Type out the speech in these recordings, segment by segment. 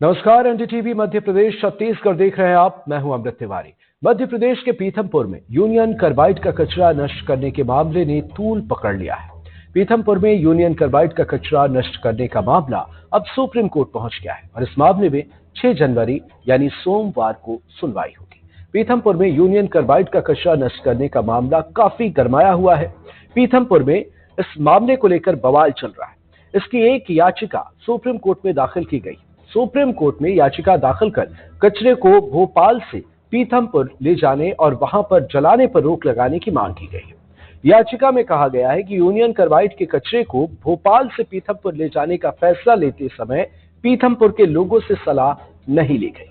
नमस्कार, एनडीटीवी मध्य प्रदेश छत्तीसगढ़ देख रहे हैं आप। मैं हूं अमृत तिवारी। मध्य प्रदेश के पीथमपुर में यूनियन कार्बाइड का कचरा नष्ट करने के मामले ने तूल पकड़ लिया है। पीथमपुर में यूनियन कार्बाइड का कचरा नष्ट करने का मामला अब सुप्रीम कोर्ट पहुंच गया है और इस मामले में 6 जनवरी यानी सोमवार को सुनवाई होगी। पीथमपुर में यूनियन कार्बाइड का कचरा नष्ट करने का मामला काफी गरमाया हुआ है। पीथमपुर में इस मामले को लेकर बवाल चल रहा है। इसकी एक याचिका सुप्रीम कोर्ट में दाखिल की गई। सुप्रीम कोर्ट में याचिका दाखिल कर कचरे को भोपाल से पीथमपुर ले जाने और वहां पर जलाने पर रोक लगाने की मांग की गई है। याचिका में कहा गया है कि यूनियन कार्बाइड के कचरे को भोपाल से पीथमपुर ले जाने का फैसला लेते समय पीथमपुर के लोगों से सलाह नहीं ली गई।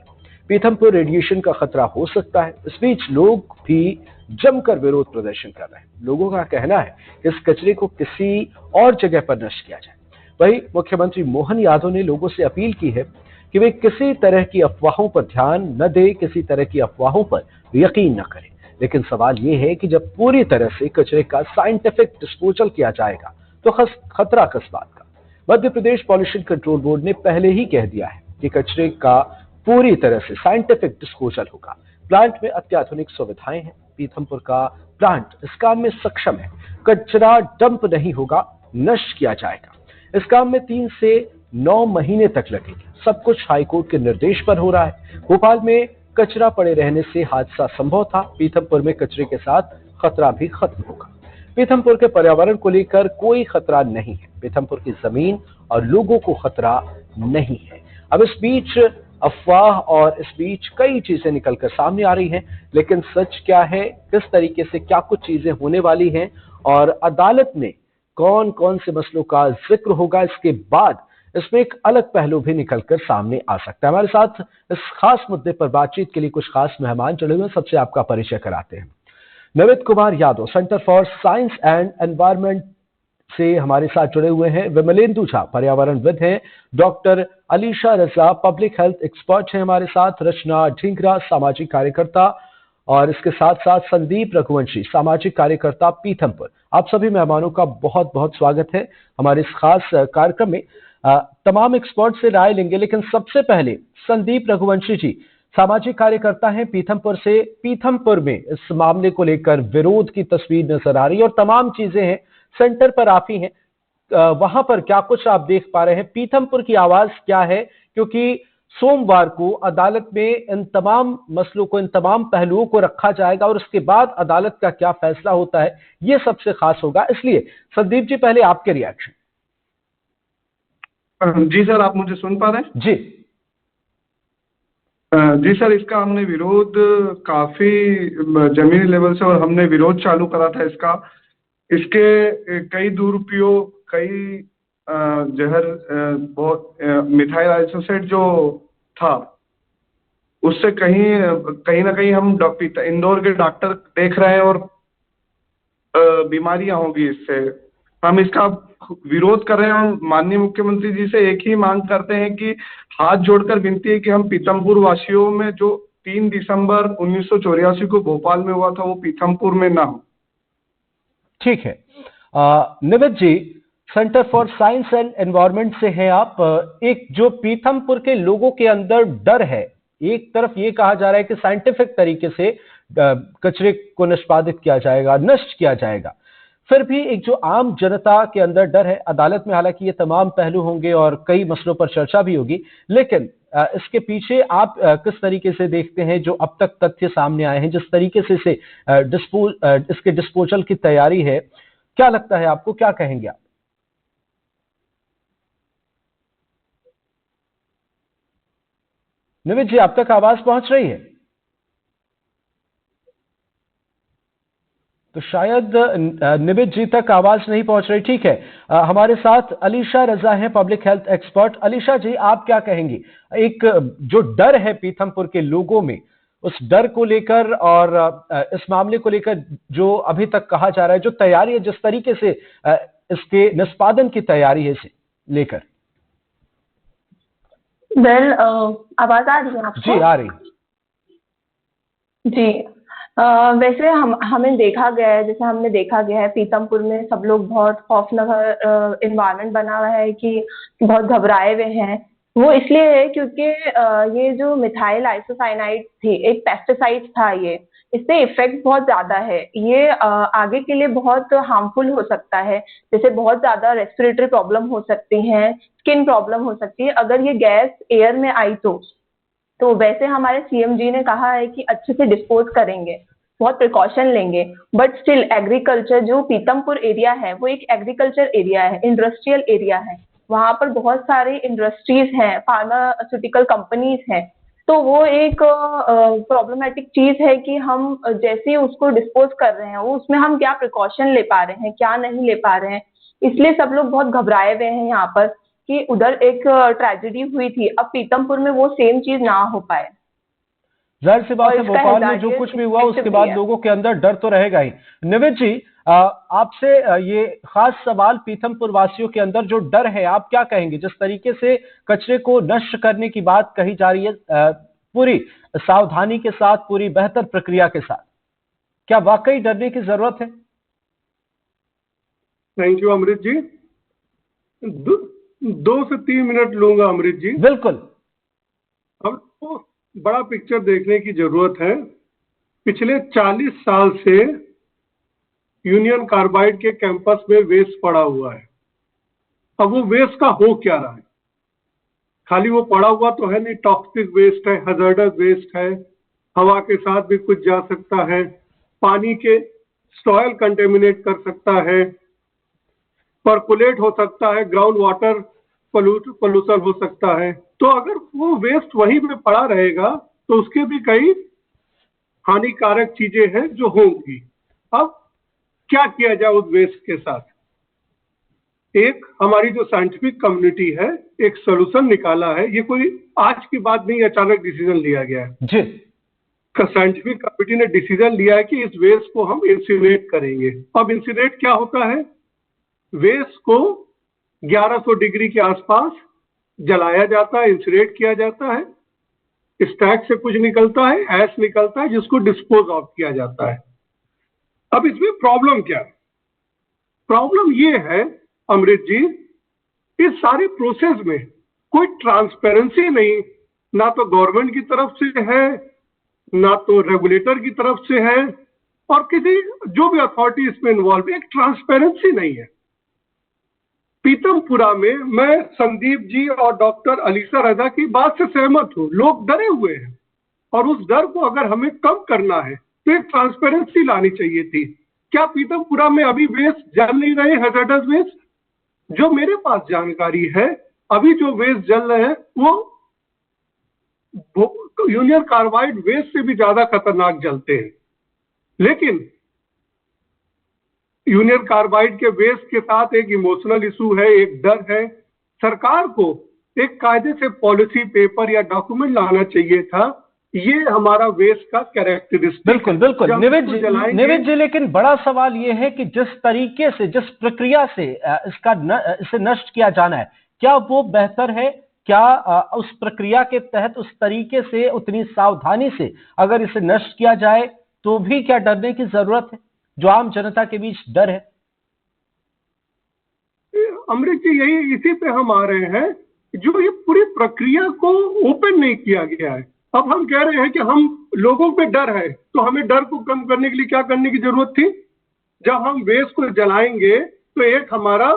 पीथमपुर रेडिएशन का खतरा हो सकता है। इस बीच लोग भी जमकर विरोध प्रदर्शन कर रहे हैं। लोगों का कहना है कि इस कचरे को किसी और जगह पर नष्ट किया जाए। वहीं मुख्यमंत्री मोहन यादव ने लोगों से अपील की है कि वे किसी तरह की अफवाहों पर ध्यान न दें, किसी तरह की अफवाहों पर यकीन न करें। लेकिन सवाल यह है कि जब पूरी तरह से कचरे का साइंटिफिक डिस्पोजल किया जाएगा तो खतरा किस बात का। Madhya Pradesh pollution control board ने पहले ही कह दिया है कि कचरे का पूरी तरह से साइंटिफिक डिस्पोजल होगा। प्लांट में अत्याधुनिक सुविधाएं हैं। पीथमपुर का प्लांट इस काम में सक्षम है। कचरा डंप नहीं होगा, नष्ट किया जाएगा। इस काम में 3 से 9 महीने तक लगेंगे। सब कुछ हाईकोर्ट के निर्देश पर हो रहा है। भोपाल में कचरा पड़े रहने से हादसा संभव था। पीथमपुर में कचरे के साथ खतरा भी खत्म होगा। पीथमपुर के पर्यावरण को लेकर कोई खतरा नहीं है। पीथमपुर की जमीन और लोगों को खतरा नहीं है। अब इस बीच अफवाह और इस बीच कई चीजें निकलकर सामने आ रही हैं, लेकिन सच क्या है, किस तरीके से क्या कुछ चीजें होने वाली हैं और अदालत में कौन कौन से मसलों का जिक्र होगा, इसके बाद इसमें एक अलग पहलू भी निकलकर सामने आ सकता है। हमारे साथ इस खास मुद्दे पर बातचीत के लिए कुछ खास मेहमान जुड़े हुए हैं। सबसे आपका परिचय कराते हैं। Navit Kumar Yadav centre for Science and Environment से हमारे साथ जुड़े हुए हैं। विमलेंदु झा पर्यावरणविद हैं। डॉक्टर अलीशा रजा पब्लिक हेल्थ एक्सपर्ट हैं हमारे साथ। रचना ढींगरा सामाजिक कार्यकर्ता और इसके साथ साथ संदीप रघुवंशी सामाजिक कार्यकर्ता पीथमपुर। आप सभी मेहमानों का बहुत बहुत स्वागत है हमारे इस खास कार्यक्रम में। तमाम एक्सपर्ट से राय लेंगे, लेकिन सबसे पहले संदीप रघुवंशी जी सामाजिक कार्यकर्ता हैं पीथमपुर से। पीथमपुर में इस मामले को लेकर विरोध की तस्वीर नजर आ रही है और तमाम चीजें हैं। सेंटर पर आप ही हैं, वहां पर क्या कुछ आप देख पा रहे हैं? पीथमपुर की आवाज क्या है? क्योंकि सोमवार को अदालत में इन तमाम मसलों को, इन तमाम पहलुओं को रखा जाएगा और उसके बाद अदालत का क्या फैसला होता है यह सबसे खास होगा। इसलिए संदीप जी, पहले आपके रिएक्शन। जी सर, आप मुझे सुन पा रहे हैं? जी जी सर, इसका हमने विरोध काफी जमीनी लेवल से और हमने विरोध चालू करा था इसके कई दुरुपयोग, कई जहर, बहुत मिथाइल आइसोसेट जो था उससे कहीं ना कहीं हम इंदौर के डॉक्टर देख रहे हैं और बीमारियां होगी इससे। हम इसका विरोध कर रहे हैं और माननीय मुख्यमंत्री जी से एक ही मांग करते हैं कि हाथ जोड़कर विनती है कि हम पीथमपुर वासियों में जो 3 दिसंबर 1984 को भोपाल में हुआ था वो पीथमपुर में ना हो। ठीक है। Nivit ji Centre for Science and Environment से हैं आप। एक जो पीथमपुर के लोगों के अंदर डर है, एक तरफ ये कहा जा रहा है कि साइंटिफिक तरीके से कचरे को निष्पादित किया जाएगा, नष्ट किया जाएगा, फिर भी एक जो आम जनता के अंदर डर है। अदालत में हालांकि ये तमाम पहलू होंगे और कई मसलों पर चर्चा भी होगी, लेकिन इसके पीछे आप किस तरीके से देखते हैं जो अब तक तथ्य सामने आए हैं, जिस तरीके से इसके डिस्पोजल की तैयारी है, क्या लगता है आपको, क्या कहेंगे आप? निवित जी, आप तक आवाज पहुंच रही है? तो शायद निवित जी तक आवाज नहीं पहुंच रही। ठीक है, हमारे साथ अलीशा रजा हैं पब्लिक हेल्थ एक्सपर्ट। अलीशा जी, आप क्या कहेंगी? एक जो डर है पीथमपुर के लोगों में, उस डर को लेकर और इस मामले को लेकर जो अभी तक कहा जा रहा है, जो तैयारी है, जिस तरीके से इसके निष्पादन की तैयारी है, इसे लेकर। आवाज आ रही है आपको? जी आ रही। जी, वैसे हमें देखा गया है, जैसे हमने देखा गया है पीथमपुर में सब लोग बहुत खौफनाक एनवायरनमेंट बना हुआ है कि बहुत घबराए हुए हैं वो इसलिए है क्योंकि ये जो मिथाइल आइसोसाइनाइड थी, एक पेस्टिसाइड था ये, इससे इफेक्ट बहुत ज्यादा है। ये आगे के लिए बहुत हार्मफुल हो सकता है, जैसे बहुत ज्यादा रेस्पिरेटरी प्रॉब्लम हो सकती है, स्किन प्रॉब्लम हो सकती है अगर ये गैस एयर में आई तो वैसे हमारे सीएम जी ने कहा है कि अच्छे से डिस्पोज करेंगे, बहुत प्रिकॉशन लेंगे। बट स्टिल एग्रीकल्चर, जो पीतमपुर एरिया है वो एक एग्रीकल्चर एरिया है, इंडस्ट्रियल एरिया है, वहां पर बहुत सारी इंडस्ट्रीज हैं, फार्मास्यूटिकल कंपनीज हैं। तो वो एक प्रॉब्लमेटिक चीज है कि हम जैसे ही उसको डिस्पोज कर रहे हैं, वो उसमें हम क्या प्रिकॉशन ले पा रहे हैं, क्या नहीं ले पा रहे हैं। इसलिए सब लोग बहुत घबराए हुए हैं यहाँ पर कि उधर एक ट्रेजेडी हुई थी, अब पीतमपुर में वो सेम चीज ना हो पाए। जाहिर सी बात और है, इसका भोपाल में जो कुछ भी हुआ उसके बाद लोगों के अंदर डर तो रहेगा ही। निवेद जी, आपसे ये खास सवाल, पीथमपुर वासियों के अंदर जो डर है, आप क्या कहेंगे? जिस तरीके से कचरे को नष्ट करने की बात कही जा रही है, पूरी सावधानी के साथ, पूरी बेहतर प्रक्रिया के साथ, क्या वाकई डरने की जरूरत है? थैंक यू अमृत जी। 2 से 3 मिनट लूंगा अमृत जी। बिल्कुल। हम तो बड़ा पिक्चर देखने की जरूरत है। पिछले 40 साल से यूनियन कार्बाइड के कैंपस में वेस्ट पड़ा हुआ है। अब वो वेस्ट का हो क्या रहा है? खाली वो पड़ा हुआ तो है नहीं, टॉक्सिक वेस्ट है, हजार्डस वेस्ट है, हवा के साथ भी कुछ जा सकता है, पानी के सॉयल कंटेमिनेट कर सकता है, पर्कुलेट हो सकता है, ग्राउंड वाटर पोल्यूशन हो सकता है। तो अगर वो वेस्ट वहीं पे पड़ा रहेगा तो उसके भी कई हानिकारक चीजें हैं जो होंगी। अब क्या किया जाए उस वेस्ट के साथ? एक हमारी जो साइंटिफिक कम्युनिटी है एक सोल्यूशन निकाला है। ये कोई आज की बात नहीं, अचानक डिसीजन लिया गया है जी। साइंटिफिक कम्युनिटी ने डिसीजन लिया है कि इस वेस्ट को हम इंसिनरेट करेंगे। अब इंसिनरेट क्या होता है? वेस्ट को 1100 डिग्री के आसपास जलाया जाता है, इंसिनरेट किया जाता है, स्टैक से कुछ निकलता है, ऐश निकलता है, जिसको डिस्पोज ऑफ किया जाता है। अब इसमें प्रॉब्लम क्या है? प्रॉब्लम ये है अमृत जी, इस सारे प्रोसेस में कोई ट्रांसपेरेंसी नहीं, ना तो गवर्नमेंट की तरफ से है, ना तो रेगुलेटर की तरफ से है, और किसी जो भी अथॉरिटी इसमें इन्वॉल्व है, एक ट्रांसपेरेंसी नहीं है। पीतमपुरा में मैं संदीप जी और डॉक्टर अलीसा रजा की बात से सहमत हूं। लोग डरे हुए हैं और उस डर को अगर हमें कम करना है तो एक ट्रांसपेरेंसी लानी चाहिए थी। क्या पीतमपुरा में अभी वेस्ट जल नहीं रहे, हैजार्डस वेस्ट? जो मेरे पास जानकारी है, अभी जो वेस्ट जल रहे हैं वो यूनियन कार्बाइड वेस्ट से भी ज्यादा खतरनाक जलते हैं। लेकिन यूनियन कार्बाइड के वेस्ट के साथ एक इमोशनल इशू है, एक डर है। सरकार को एक कायदे से पॉलिसी पेपर या डॉक्यूमेंट लाना चाहिए था। ये हमारा वेस्ट का कैरेक्टरिस्टिक। बिल्कुल बिल्कुल निवेद जी, लेकिन बड़ा सवाल ये है कि जिस तरीके से, जिस प्रक्रिया से इसे नष्ट किया जाना है, क्या वो बेहतर है? क्या उस प्रक्रिया के तहत, उस तरीके से, उतनी सावधानी से अगर इसे नष्ट किया जाए तो भी क्या डरने की जरूरत है, जो आम जनता के बीच डर है? अमृत जी, यही इसी पे हम आ रहे हैं, जो ये पूरी प्रक्रिया को ओपन नहीं किया गया है। अब हम कह रहे हैं कि हम लोगों पे डर है, तो हमें डर को कम करने के लिए क्या करने की जरूरत थी? जब हम वेस्ट को जलाएंगे तो एक हमारा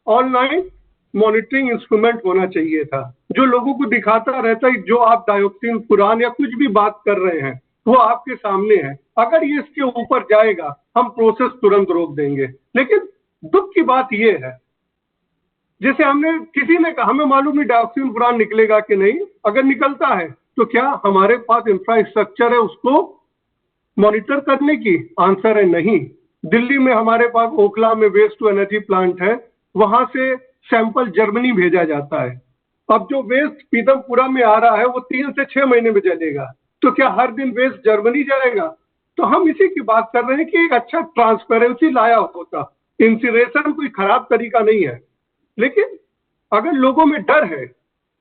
ऑनलाइन मॉनिटरिंग इंस्ट्रूमेंट होना चाहिए था, जो लोगों को दिखाता रहता है जो आप डायोक्सिन, फुरान या कुछ भी बात कर रहे हैं वो आपके सामने है। अगर ये इसके ऊपर जाएगा हम प्रोसेस तुरंत रोक देंगे। लेकिन दुख की बात ये है, जैसे हमने किसी ने कहा, हमें मालूम नहीं डायोक्सिन फुरान निकलेगा कि नहीं, अगर निकलता है तो क्या हमारे पास इंफ्रास्ट्रक्चर है उसको मॉनिटर करने की? आंसर है नहीं। दिल्ली में हमारे पास ओखला में वेस्ट टू एनर्जी प्लांट है, वहां से सैंपल जर्मनी भेजा जाता है। अब जो वेस्ट पीतमपुरा में आ रहा है वो 3 से 6 महीने में जलेगा, तो क्या हर दिन वेस्ट जर्मनी जाएगा? तो हम इसी की बात कर रहे हैं कि एक अच्छा ट्रांसपेरेंसी लाया होता। इंसिनरेशन कोई खराब तरीका नहीं है, लेकिन अगर लोगों में डर है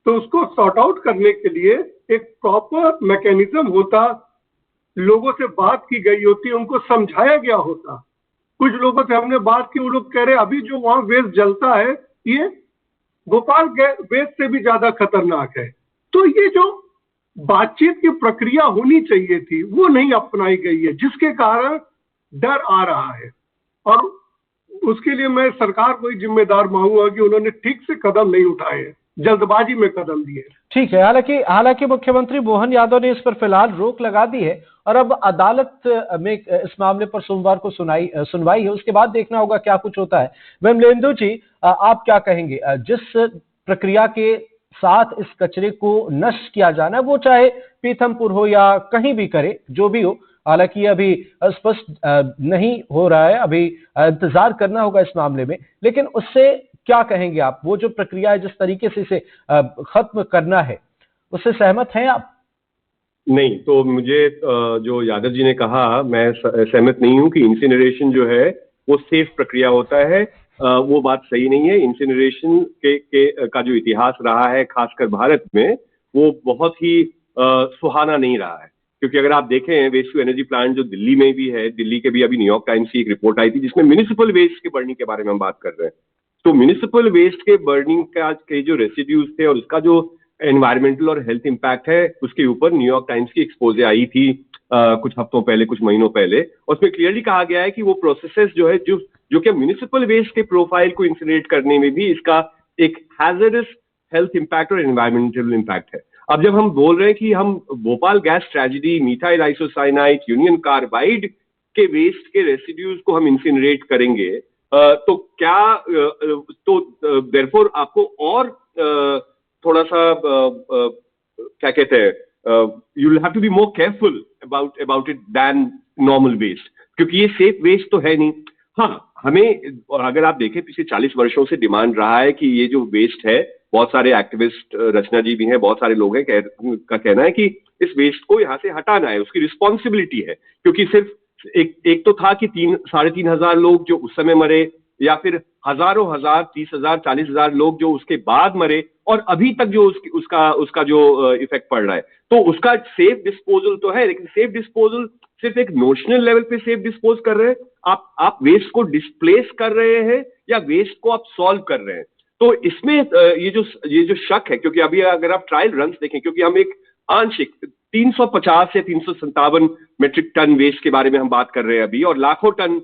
तो उसको सॉर्ट आउट करने के लिए एक प्रॉपर मैकेनिज्म होता, लोगों से बात की गई होती, उनको समझाया गया होता। कुछ लोगों से हमने बात की, वो लोग कह रहे अभी जो वहां वेस्ट जलता है ये भोपाल वेस्ट से भी ज्यादा खतरनाक है। तो ये जो बातचीत की प्रक्रिया होनी चाहिए थी वो नहीं अपनाई गई है, जिसके कारण डर आ रहा है। और उसके लिए मैं सरकार को ही जिम्मेदार मानूंगा कि उन्होंने ठीक से कदम नहीं उठाए, जल्दबाजी में कदम लिए। ठीक है, हालांकि मुख्यमंत्री मोहन यादव ने इस पर फिलहाल रोक लगा दी है और अब अदालत में इस मामले पर सोमवार को सुनवाई है, उसके बाद देखना होगा क्या कुछ होता है। विमलेंदु जी, आप क्या कहेंगे? जिस प्रक्रिया के साथ इस कचरे को नष्ट किया जाना है, वो चाहे पीथमपुर हो या कहीं भी करे, जो भी हो, हालांकि अभी स्पष्ट नहीं हो रहा है, अभी इंतजार करना होगा इस मामले में, लेकिन उससे क्या कहेंगे आप? वो जो प्रक्रिया है, जिस तरीके से इसे खत्म करना है, उससे सहमत हैं आप? नहीं, तो मुझे जो यादव जी ने कहा, मैं सहमत नहीं हूं कि इंसिनरेशन जो है वो सेफ प्रक्रिया होता है। वो बात सही नहीं है। इंसिनरेशन का जो इतिहास रहा है खासकर भारत में, वो बहुत ही सुहाना नहीं रहा है। क्योंकि अगर आप देखें वेस्ट टू एनर्जी प्लांट जो दिल्ली में भी है, दिल्ली के भी अभी न्यूयॉर्क टाइम्स की एक रिपोर्ट आई थी जिसमें म्युनिसिपल वेस्ट के बर्निंग के बारे में हम बात कर रहे हैं। तो म्युनिसिपल वेस्ट के बर्निंग के जो रेसिड्यूज थे और उसका जो एनवायरमेंटल और हेल्थ इंपैक्ट है, उसके ऊपर न्यूयॉर्क टाइम्स की एक्सपोजे आई थी कुछ हफ्तों पहले, कुछ महीनों पहले। और उसमें क्लियरली कहा गया है कि वो प्रोसेसेस जो है जो कि म्युनिसिपल वेस्ट के प्रोफाइल को इंसिनरेट करने में भी इसका एक हैजर्डस हेल्थ इंपैक्ट और एनवायरमेंटल इंपैक्ट है। अब जब हम बोल रहे हैं कि हम Bhopal gas tragedy, methyl isocyanide, union carbide के वेस्ट के रेसिड्यूज को हम इंसिनरेट करेंगे, तो क्या तो देयरफॉर आपको और थोड़ा सा क्या कहते हैं, you will have to be more careful about it than normal waste, क्योंकि ये सेफ वेस्ट तो है नहीं। हाँ, हमें, और अगर आप देखें पिछले 40 वर्षों से डिमांड रहा है कि ये जो वेस्ट है, बहुत सारे एक्टिविस्ट, रचना जी भी हैं, बहुत सारे लोग हैं का कहना है कि इस वेस्ट को यहाँ से हटाना है, उसकी रिस्पॉन्सिबिलिटी है। क्योंकि सिर्फ एक तो था कि 3,500 लोग जो उस समय मरे, या फिर हजारों हजार, 30,000, 40,000 लोग जो उसके बाद मरे, और अभी तक जो उसका जो इफेक्ट पड़ रहा है, तो उसका सेफ डिस्पोजल तो है, लेकिन सेफ डिस्पोजल सिर्फ एक नोशनल लेवल पे सेफ डिस्पोज कर रहे हैं, आप वेस्ट को डिस्प्लेस कर रहे हैं या वेस्ट को आप सॉल्व कर रहे हैं। तो इसमें ये जो शक है, क्योंकि अभी अगर आप ट्रायल रन्स देखें, क्योंकि हम एक आंशिक 350 से 357 मेट्रिक टन वेस्ट के बारे में हम बात कर रहे हैं अभी, और लाखों टन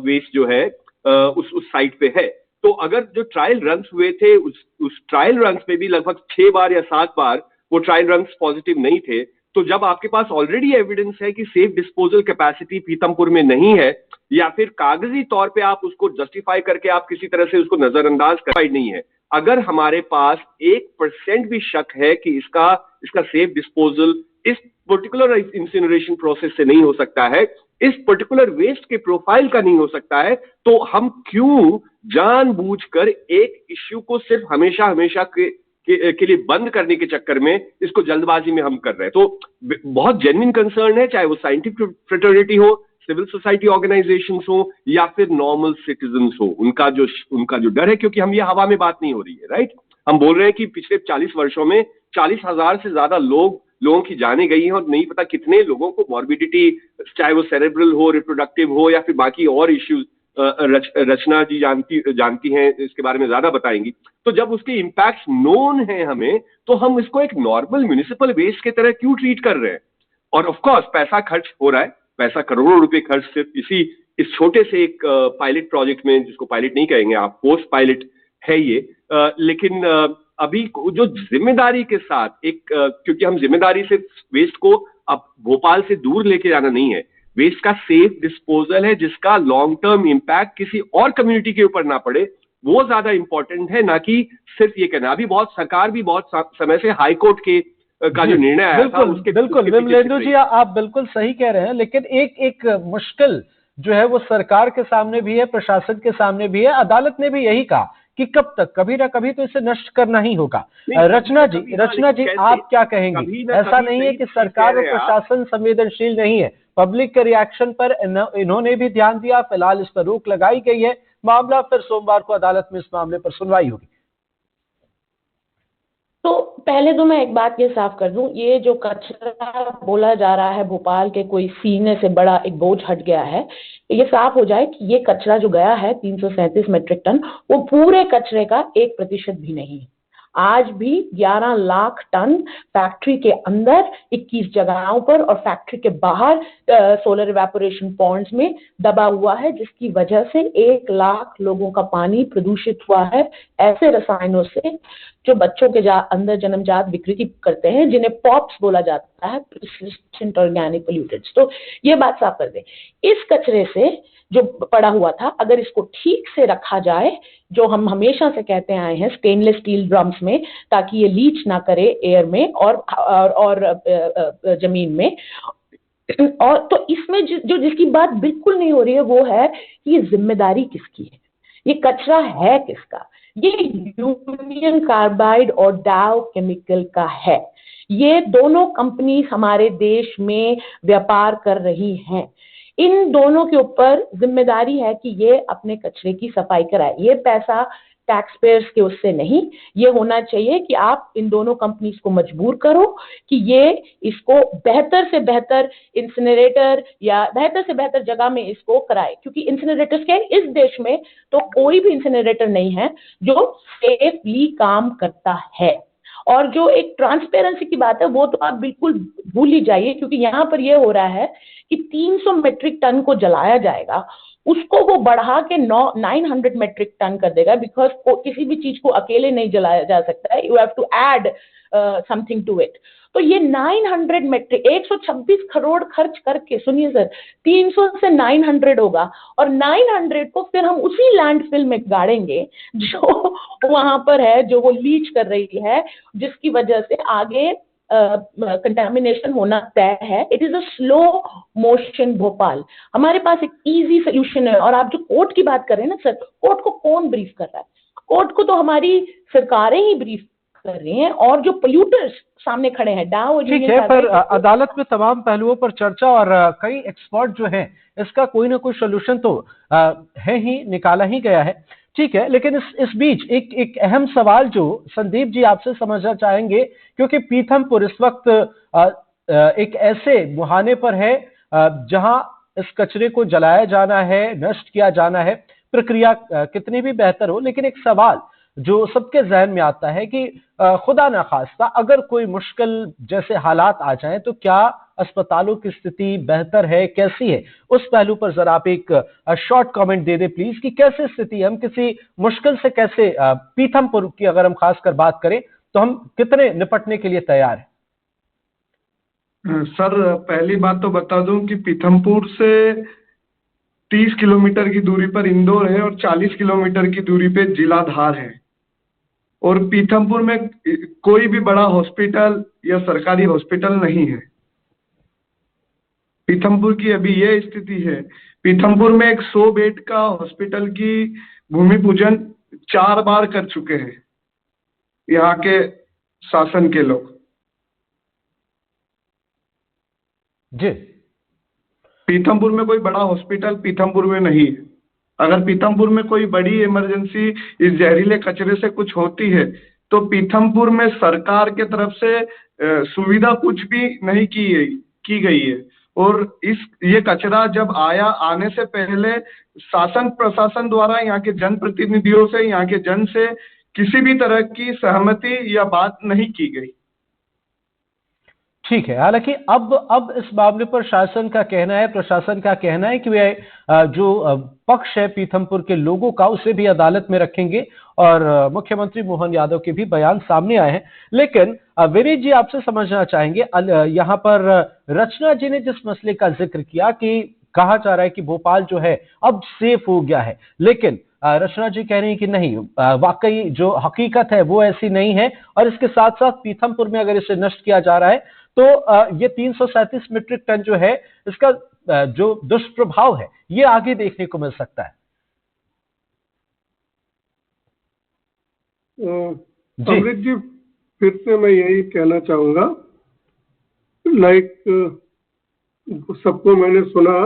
वेस्ट जो है उस साइट पे है। तो अगर जो ट्रायल रन्स हुए थे, उस ट्रायल रन्स में भी लगभग 6 बार या 7 बार वो ट्रायल रन्स पॉजिटिव नहीं थे। तो जब आपके पास ऑलरेडी एविडेंस है कि सेफ डिस्पोजल कैपेसिटी पीथमपुर में नहीं है, या फिर कागजी तौर पे आप उसको जस्टिफाई करके आप किसी तरह से उसको नजरअंदाज कर नहीं है, अगर हमारे पास 1% भी शक है कि इसका सेफ डिस्पोजल इस पर्टिकुलर इंसिनरेशन प्रोसेस से नहीं हो सकता है, इस पर्टिकुलर वेस्ट के प्रोफाइल का नहीं हो सकता है, तो हम क्यों जानबूझकर एक इश्यू को सिर्फ हमेशा के लिए बंद करने के चक्कर में इसको जल्दबाजी में हम कर रहे हैं। तो बहुत जेन्युइन कंसर्न है, चाहे वो साइंटिफिक फ्रेटर्निटी हो, सिविल सोसाइटी ऑर्गेनाइजेशंस हो, या फिर नॉर्मल सिटीजन्स हो, उनका जो डर है, क्योंकि हम ये हवा में बात नहीं हो रही है, राइट। हम बोल रहे हैं कि पिछले 40 वर्षों में 40,000 से ज्यादा लोगों की जाने गई हैं, और नहीं पता कितने लोगों को मॉर्बिडिटी, चाहे वो सेरेब्रल हो, रिप्रोडक्टिव हो, या फिर बाकी और इश्यूज रचना जी जानती हैं, इसके बारे में ज्यादा बताएंगी। तो जब उसके इम्पैक्ट्स नोन है हमें, तो हम इसको एक नॉर्मल म्युनिसिपल वेस्ट की तरह क्यों ट्रीट कर रहे हैं? और ऑफ कोर्स पैसा खर्च हो रहा है, पैसा करोड़ों रुपए खर्च सिर्फ इस छोटे से एक पायलट प्रोजेक्ट में, जिसको पायलट नहीं कहेंगे आप, पोस्ट पायलट है ये, लेकिन अभी जो जिम्मेदारी के साथ क्योंकि हम जिम्मेदारी से वेस्ट को अब भोपाल से दूर लेके जाना नहीं है, वेस्ट का सेफ डिस्पोजल है जिसका लॉन्ग टर्म इम्पैक्ट किसी और कम्युनिटी के ऊपर ना पड़े, वो ज्यादा इंपॉर्टेंट है, ना कि सिर्फ ये कहना। अभी सरकार भी बहुत समय से हाई कोर्ट का जो निर्णय आया था उसके बिल्कुल विमलेंदु जी, आप बिल्कुल सही कह रहे हैं, लेकिन एक मुश्किल जो है वो सरकार के सामने भी है, प्रशासन के सामने भी है। अदालत ने भी यही कहा कि कब तक, कभी ना कभी तो इसे नष्ट करना ही होगा। रचना जी आप क्या कहेंगे? ऐसा नहीं है कि सरकार और प्रशासन संवेदनशील नहीं है, पब्लिक के रिएक्शन पर इन्होंने भी ध्यान दिया, फिलहाल इस पर रोक लगाई गई है, मामला फिर सोमवार को अदालत में इस मामले पर सुनवाई होगी। तो पहले तो मैं एक बात ये साफ कर दूं, ये जो कचरा बोला जा रहा है भोपाल के कोई सीने से बड़ा एक बोझ हट गया है, ये साफ हो जाए कि ये कचरा जो गया है 337 मीट्रिक टन, वो पूरे कचरे का 1% भी नहीं है। आज भी 11 लाख टन फैक्ट्री के अंदर 21 जगहों पर और फैक्ट्री के बाहर सोलर इवेपोरेशन पॉन्ड्स में दबा हुआ है, जिसकी वजह से 1 लाख लोगों का पानी प्रदूषित हुआ है ऐसे रसायनों से जो बच्चों के अंदर जन्मजात विकृति करते हैं, जिन्हें पॉप्स बोला जाता है, persistent organic pollutants। तो ये बात साफ कर दें, इस कचरे से जो पड़ा हुआ था, अगर इसको ठीक से रखा जाए, जो हम हमेशा से कहते आए हैं, स्टेनलेस स्टील ड्रम्स में, ताकि ये लीच ना करे एयर में और जमीन में, और तो इसमें जो जिसकी बात बिल्कुल नहीं हो रही है वो है कि ये जिम्मेदारी किसकी है, ये कचरा है किसका। ये यूनियन कार्बाइड और डाउ केमिकल का है। ये दोनों कंपनी हमारे देश में व्यापार कर रही हैं। इन दोनों के ऊपर जिम्मेदारी है कि ये अपने कचरे की सफाई कराए। ये पैसा टैक्स पेयर्स के उससे नहीं, ये होना चाहिए कि आप इन दोनों कंपनीज को मजबूर करो कि ये इसको बेहतर से बेहतर इंसिनरेटर या बेहतर से बेहतर जगह में इसको कराए, क्योंकि इंसिनरेटर्स के इस देश में तो कोई भी इंसिनरेटर नहीं है जो सेफली काम करता है। और जो एक ट्रांसपेरेंसी की बात है वो तो आप बिल्कुल भूल ही जाइए, क्योंकि यहाँ पर ये हो रहा है कि 300 मीट्रिक टन को जलाया जाएगा, उसको वो बढ़ा के 900 मीट्रिक टन कर देगा, बिकॉज किसी भी चीज को अकेले नहीं जलाया जा सकता है, you have to add something to it. तो ये 900 मीट्रिक 126 करोड़ खर्च करके, सुनिए सर, 300 से 900 होगा, और 900 को फिर हम उसी लैंडफिल में गाड़ेंगे जो वहां पर है, जो वो लीच कर रही है, जिसकी वजह से आगे कंटामिनेशन होना तय है। It is a slow motion Bhopal. हमारे पास एक इजी सोल्यूशन है। और आप जो कोर्ट की बात कर रहे हैं ना सर, कोर्ट को कौन ब्रीफ कर रहा है? कोर्ट को तो हमारी सरकारें ही ब्रीफ कर रही हैं, और जो पोल्यूटर्स सामने खड़े हैं, डाउ। ठीक है, पर अदालत में तमाम पहलुओं पर चर्चा और कई एक्सपर्ट जो हैं, इसका कोई ना कोई सोल्यूशन तो है ही, निकाला ही गया है। ठीक है, लेकिन इस बीच एक अहम सवाल जो संदीप जी आपसे समझना चाहेंगे, क्योंकि पीथमपुर इस वक्त एक ऐसे मुहाने पर है जहां इस कचरे को जलाया जाना है, नष्ट किया जाना है। प्रक्रिया कितनी भी बेहतर हो, लेकिन एक सवाल जो सबके जहन में आता है कि खुदा ना खास्ता अगर कोई मुश्किल जैसे हालात आ जाएं तो क्या अस्पतालों की स्थिति बेहतर है, कैसी है? उस पहलू पर जरा आप एक short comment they they please, कि कैसे स्थिति, हम किसी मुश्किल से कैसे, पीथमपुर की अगर हम खासकर बात करें तो हम कितने निपटने के लिए तैयार हैं? सर, पहली बात तो बता दूं कि पीथमपुर से 30 किलोमीटर की दूरी पर इंदौर है और 40 किलोमीटर की दूरी पे जिला धार है। और पीथमपुर में कोई भी बड़ा हॉस्पिटल या सरकारी हॉस्पिटल नहीं है। पीथमपुर की अभी ये स्थिति है। पीथमपुर में एक 100 बेड का हॉस्पिटल की भूमि पूजन 4 बार कर चुके हैं यहाँ के शासन के लोग। जी, पीथमपुर में कोई बड़ा हॉस्पिटल पीथमपुर में नहीं है। अगर पीथमपुर में कोई बड़ी इमरजेंसी इस जहरीले कचरे से कुछ होती है तो पीथमपुर में सरकार के तरफ से सुविधा कुछ भी नहीं की गई है। और ये कचरा जब आने से पहले शासन प्रशासन द्वारा यहाँ के जनप्रतिनिधियों से, यहाँ के जन से किसी भी तरह की सहमति या बात नहीं की गई। ठीक है, हालांकि अब इस मामले पर शासन का कहना है, प्रशासन का कहना है कि वे जो पक्ष है पीथमपुर के लोगों का, उसे भी अदालत में रखेंगे, और मुख्यमंत्री मोहन यादव के भी बयान सामने आए हैं। लेकिन विनीत जी आपसे समझना चाहेंगे, यहाँ पर रचना जी ने जिस मसले का जिक्र किया कि कहा जा रहा है कि भोपाल जो है अब सेफ हो गया है, लेकिन रचना जी कह रही है कि नहीं, वाकई जो हकीकत है वो ऐसी नहीं है। और इसके साथ साथ पीथमपुर में अगर इसे नष्ट किया जा रहा है तो ये 337 मीट्रिक टन जो है, इसका जो दुष्प्रभाव है ये आगे देखने को मिल सकता है। अमृत जी, फिर से मैं यही कहना चाहूंगा, सबको मैंने सुना,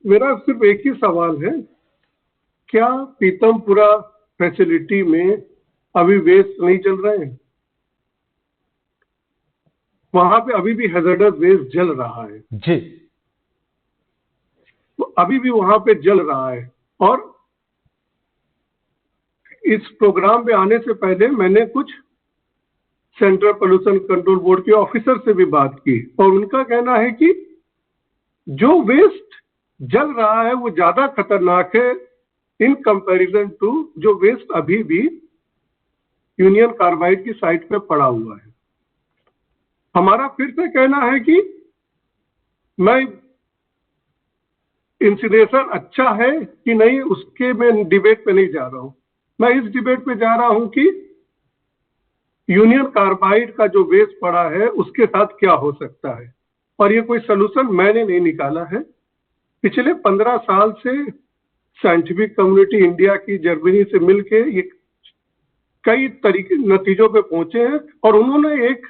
मेरा सिर्फ एक ही सवाल है, क्या पीथमपुरा फैसिलिटी में अभी वेस्ट नहीं चल रहे हैं? वहां पे अभी भी हैजर्डस वेस्ट जल रहा है जी। तो अभी भी वहां पे जल रहा है। और इस प्रोग्राम पे आने से पहले मैंने कुछ सेंट्रल पोल्यूशन कंट्रोल बोर्ड के ऑफिसर से भी बात की और उनका कहना है कि जो वेस्ट जल रहा है वो ज्यादा खतरनाक है इन कंपैरिजन टू जो वेस्ट अभी भी यूनियन कार्बाइड की साइट पे पड़ा हुआ है। हमारा फिर से कहना है कि मैं इंसिनरेशन अच्छा है कि नहीं उसके मैं डिबेट पे नहीं जा रहा हूं। मैं इस डिबेट पे जा रहा हूं कि यूनियन कार्बाइड का जो वेस्ट पड़ा है उसके साथ क्या हो सकता है। और ये कोई सलूशन मैंने नहीं निकाला है। पिछले 15 साल से साइंटिफिक कम्युनिटी इंडिया की जर्मनी से मिलके ये कई तरीके नतीजों पे पहुंचे हैं और उन्होंने एक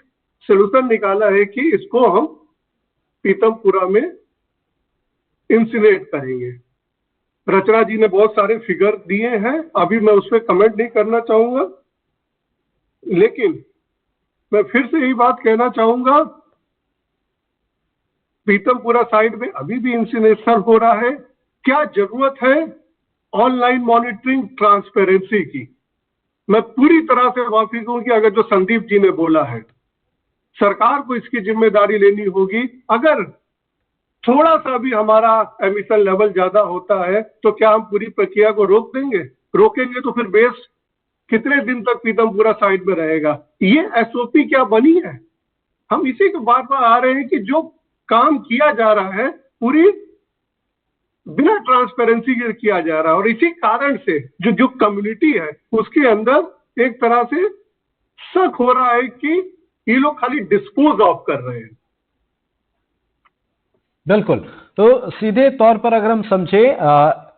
सलूशन निकाला है कि इसको हम पीतमपुरा में इंसिनेट करेंगे। रचना जी ने बहुत सारे फिगर दिए हैं, अभी मैं उस पर कमेंट नहीं करना चाहूंगा, लेकिन मैं फिर से यही बात कहना चाहूंगा, पीतमपुरा साइड में अभी भी इंसिनेशन हो रहा है। क्या जरूरत है ऑनलाइन मॉनिटरिंग ट्रांसपेरेंसी की? मैं पूरी तरह से वाकिफ हूं कि अगर जो संदीप जी ने बोला है सरकार को इसकी जिम्मेदारी लेनी होगी। अगर थोड़ा सा भी हमारा एमिशन लेवल ज्यादा होता है तो क्या हम पूरी प्रक्रिया को रोक देंगे? रोकेंगे तो फिर वेस्ट कितने दिन तक पीतमपुरा साइड में रहेगा? ये एसओपी क्या बनी है? हम इसी के बार बार आ रहे हैं कि जो काम किया जा रहा है पूरी बिना ट्रांसपेरेंसी के किया जा रहा है और इसी कारण से जो कम्युनिटी है उसके अंदर एक तरह से शक हो रहा है कि ये लोग खाली डिस्पोज ऑफ कर रहे हैं। बिल्कुल। तो सीधे तौर पर अगर हम समझे,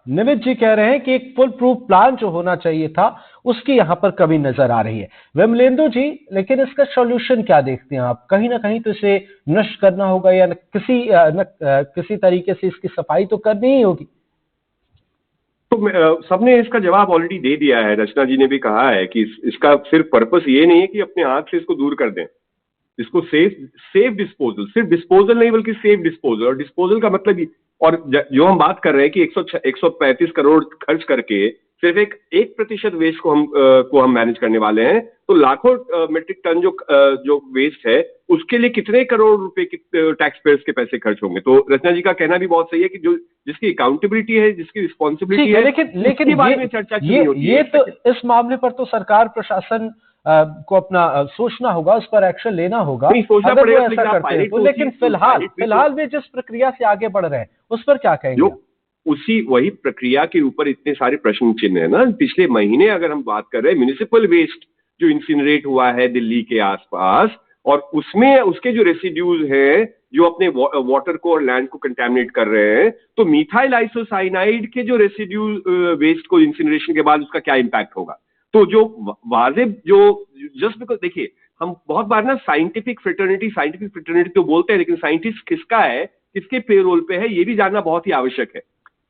निमित जी कह रहे हैं कि एक फुल प्रूफ प्लान जो होना चाहिए था उसकी यहां पर कमी नजर आ रही है। विमलेंदु जी, लेकिन इसका सॉल्यूशन क्या देखते हैं आप? कहीं ना कहीं तो इसे नष्ट करना होगा या किसी तरीके से इसकी सफाई तो करनी ही होगी। तो सबने इसका जवाब ऑलरेडी दे दिया है। रचना जी ने भी कहा है कि इसका सिर्फ पर्पस ये नहीं है कि अपने हाथ से इसको दूर कर दें, इसको सेफ डिस्पोजल, सिर्फ डिस्पोजल नहीं बल्कि सेफ डिस्पोजल। और डिस्पोजल का मतलब, और जो हम बात कर रहे हैं कि 135 करोड़ खर्च करके सिर्फ 1% वेस्ट को हम मैनेज करने वाले हैं, तो लाखों मेट्रिक टन जो वेस्ट है उसके लिए कितने करोड़ रुपए टैक्स पेयर्स के पैसे खर्च होंगे। तो रचना जी का कहना भी बहुत सही है कि जिसकी अकाउंटेबिलिटी है, जिसकी रिस्पॉन्सिबिलिटी है, लेकिन बारे में चर्चा क्यों नहीं होती है? तो इस मामले पर तो सरकार प्रशासन को अपना सोचना होगा, उस पर एक्शन लेना होगा। सोचना अगर पड़ेगा, वो ऐसा करते हैं तो। लेकिन फिलहाल वे जिस प्रक्रिया से आगे बढ़ रहे हैं उस पर क्या कहेंगे? वही प्रक्रिया के ऊपर इतने सारे प्रश्न चिन्ह है ना। पिछले महीने अगर हम बात कर रहे हैं म्युनिसिपल वेस्ट जो इंसिनरेट हुआ है दिल्ली के आसपास, और उसमें उसके जो रेसिड्यूज हैं जो अपने वाटर को और लैंड को कंटेमिनेट कर रहे हैं, तो मिथाइल आइसोसाइनाइड के जो रेसिड्यू वेस्ट को इंसिनरेशन के बाद उसका क्या इम्पैक्ट होगा। तो जो वाजिब जो जस्ट बिकॉज देखिए, हम बहुत बार ना साइंटिफिक फ्रेटर्निटी तो बोलते हैं, लेकिन साइंटिस्ट किसका है, किसके पेरोल पे है, ये भी जानना बहुत ही आवश्यक है।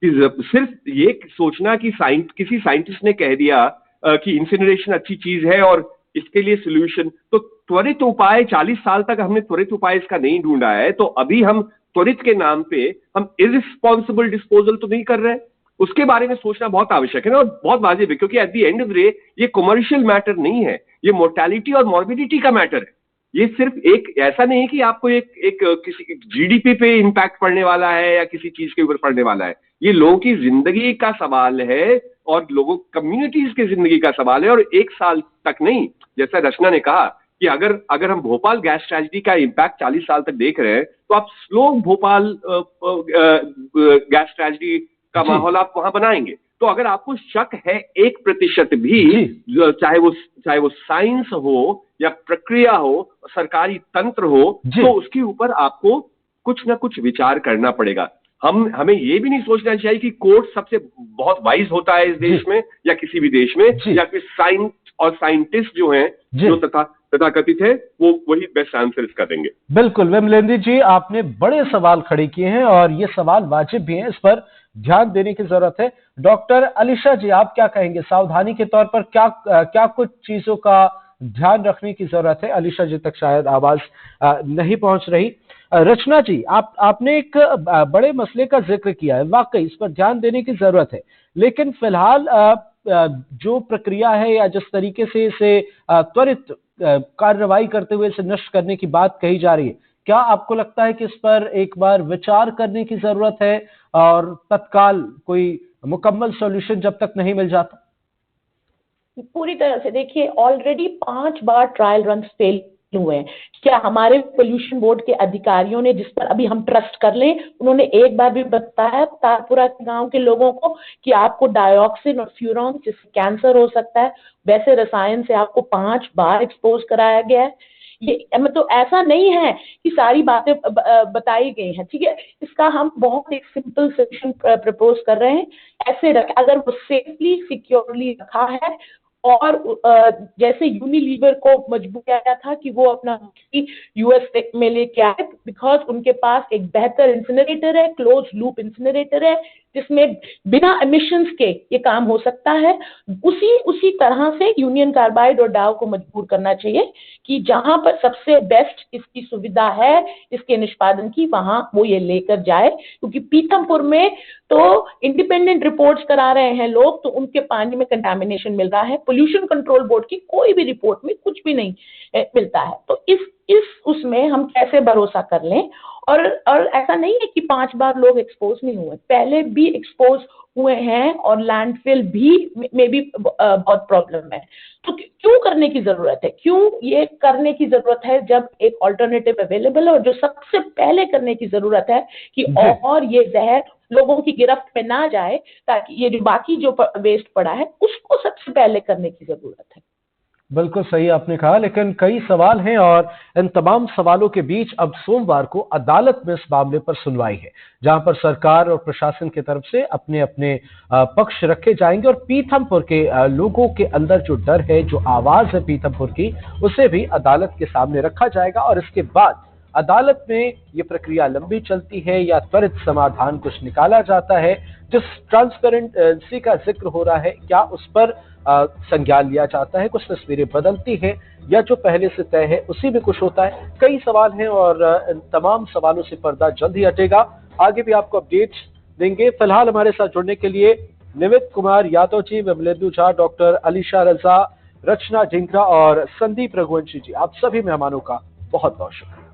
सिर्फ ये सोचना कि किसी साइंटिस्ट ने कह दिया कि इंसिनरेशन अच्छी चीज है और इसके लिए सोल्यूशन, तो त्वरित उपाय 40 साल तक हमने त्वरित उपाय इसका नहीं ढूंढा है, तो अभी हम त्वरित के नाम पे हम इररिस्पॉन्सिबल डिस्पोजल तो नहीं कर रहे हैं। उसके बारे में सोचना बहुत आवश्यक है ना, और बहुत वाजिब है, क्योंकि at the end of the day ये कमर्शियल मैटर नहीं है, ये मोर्टेलिटी और मॉर्बिडिटी का मैटर है। ये सिर्फ एक ऐसा नहीं है कि आपको एक किसी जीडीपी पे इम्पैक्ट पड़ने वाला है या किसी चीज के ऊपर पड़ने वाला है। ये लोगों की जिंदगी का सवाल है और लोगों कम्युनिटीज की जिंदगी का सवाल है, और 1 साल तक नहीं। जैसा रचना ने कहा कि अगर हम भोपाल गैस ट्रेजेडी का इम्पैक्ट 40 साल तक देख रहे हैं, तो आप स्लो भोपाल गैस ट्रेजेडी का माहौल आप वहां बनाएंगे। तो अगर आपको शक है 1% भी, चाहे वो साइंस हो या प्रक्रिया हो, सरकारी तंत्र हो, तो उसके ऊपर आपको कुछ ना कुछ विचार करना पड़ेगा। हमें ये भी नहीं सोचना चाहिए कि कोर्ट सबसे बहुत वाइज होता है इस देश में या किसी भी देश में, या फिर साइंस और साइंटिस्ट जो हैं जो तथाकथित है वो वही बेस्ट आंसर इसका देंगे। बिल्कुल विमलेंदु जी, आपने बड़े सवाल खड़े किए हैं और ये सवाल वाजिब भी हैं, इस पर ध्यान देने की जरूरत है। डॉक्टर अलीशा जी, आप क्या कहेंगे? सावधानी के तौर पर क्या कुछ चीजों का ध्यान रखने की जरूरत है। अलीशा जी तक शायद आवाज नहीं पहुंच रही। रचना जी, आपने एक बड़े मसले का जिक्र किया है, वाकई इस पर ध्यान देने की जरूरत है, लेकिन फिलहाल जो प्रक्रिया है या जिस तरीके से इसे त्वरित कार्रवाई करते हुए इसे नष्ट करने की बात कही जा रही है, क्या आपको लगता है कि इस पर एक बार विचार करने की जरूरत है और तत्काल कोई मुकम्मल सॉल्यूशन जब तक नहीं मिल जाता? पूरी तरह से देखिए, ऑलरेडी 5 बार ट्रायल रन फेल हुए हैं। क्या हमारे पोल्यूशन बोर्ड के अधिकारियों ने, जिस पर अभी हम ट्रस्ट कर लें, उन्होंने एक बार भी बताया तारपुरा गांव के लोगों को कि आपको डाइऑक्सिन और फ्यूरॉन, जिससे कैंसर हो सकता है, वैसे रसायन से आपको 5 बार एक्सपोज कराया गया है? ये मतलब ऐसा नहीं है कि सारी बातें बताई गई हैं, ठीक है। इसका हम बहुत एक सिंपल सोल्यूशन प्रपोज कर रहे हैं। ऐसे अगर वो सेफली सिक्योरली रखा है, और जैसे यूनिलीवर को मजबूर किया गया था कि वो अपना यूएस में लेके आए, बिकॉज उनके पास एक बेहतर इंसिनरेटर है, क्लोज लूप इंसिनरेटर है, जिसमें बिना एमिशंस के ये काम हो सकता है। उसी तरह से यूनियन कार्बाइड और डाव को मजबूर करना चाहिए कि जहां पर सबसे बेस्ट इसकी सुविधा है इसके निष्पादन की, वहां वो ये लेकर जाए। क्योंकि पीथमपुर में तो इंडिपेंडेंट रिपोर्ट्स करा रहे हैं लोग, तो उनके पानी में कंटामिनेशन मिल रहा है। पोल्यूशन कंट्रोल बोर्ड की कोई भी रिपोर्ट में कुछ भी नहीं मिलता है। तो इस उसमें हम कैसे भरोसा कर लें? और ऐसा नहीं है कि 5 बार लोग एक्सपोज नहीं हुए, पहले भी एक्सपोज हुए हैं, और लैंडफिल भी में भी बहुत प्रॉब्लम है। तो क्यों करने की जरूरत है? क्यों ये करने की जरूरत है जब एक ऑल्टरनेटिव अवेलेबल है? और जो सबसे पहले करने की जरूरत है कि और ये जहर लोगों की गिरफ्त में ना जाए, ताकि ये जो बाकी जो वेस्ट पड़ा है उसको सबसे पहले करने की जरूरत है। बिल्कुल सही आपने कहा, लेकिन कई सवाल हैं और इन तमाम सवालों के बीच अब सोमवार को अदालत में इस मामले पर सुनवाई है, जहां पर सरकार और प्रशासन की तरफ से अपने अपने पक्ष रखे जाएंगे और पीथमपुर के लोगों के अंदर जो डर है, जो आवाज है पीथमपुर की, उसे भी अदालत के सामने रखा जाएगा। और इसके बाद अदालत में ये प्रक्रिया लंबी चलती है या त्वरित समाधान कुछ निकाला जाता है, जिस ट्रांसपेरेंसी का जिक्र हो रहा है, क्या उस पर संज्ञान लिया जाता है, कुछ तस्वीरें बदलती हैं, या जो पहले से तय है उसी में कुछ होता है। कई सवाल हैं और इन तमाम सवालों से पर्दा जल्द ही हटेगा। आगे भी आपको अपडेट्स देंगे। फिलहाल हमारे साथ जुड़ने के लिए निमित कुमार यादव जी, विमलेंदु झा, डॉक्टर अलीशा रजा, रचना ढिंगरा और संदीप रघुवंशी जी, आप सभी मेहमानों का बहुत बहुत शुक्रिया।